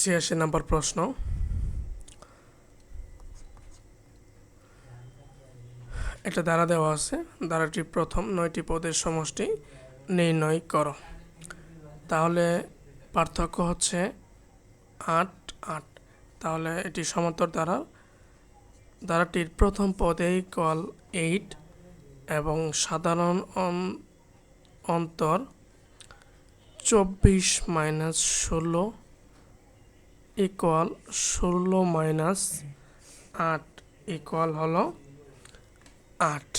86 নম্বর প্রশ্ন। একটা ধারা দেওয়া আছে, ধারাটির প্রথম 9টি পদের সমষ্টি নির্ণয় করো। তাহলে পার্থক্য হচ্ছে 8 8। তাহলে এটি সমান্তর ধারা। ধারাটির প্রথম পদে ইকুয়াল 8 এবং সাধারণ অন্তর 24 মাইনাস 16 ইকুয়াল 16 মাইনাস 8 ইকুয়াল হলো 8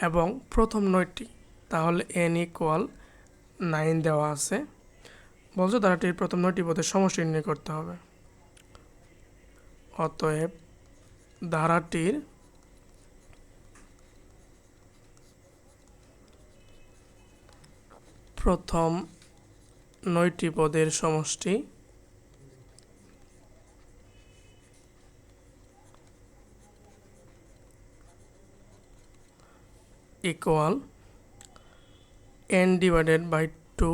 এবং প্রথম 9টি, তাহলে n ইকুয়াল 9 দেওয়া আছে। বলছো ধারাটির প্রথম 9টি পদের সমষ্টি নির্ণয় করতে হবে। অতএব ধারাটির প্রথম 9টি পদের সমষ্টি equal n divided by 2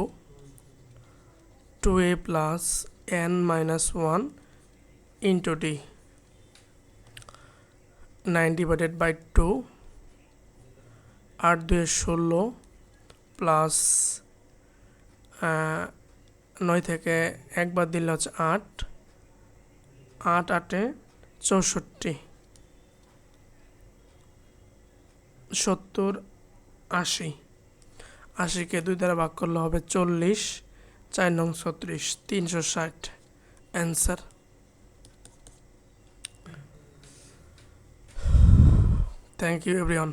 2a plus n minus 1 into d। 9 divided by 2 8 2 16 plus 9 থেকে একবার দিলে হচ্ছে 8 8 8 64 70 80 80কে 2 দ্বারা ভাগ করলে হবে 40 4 নং 36 360 অ্যান্সার। Thank you everyone.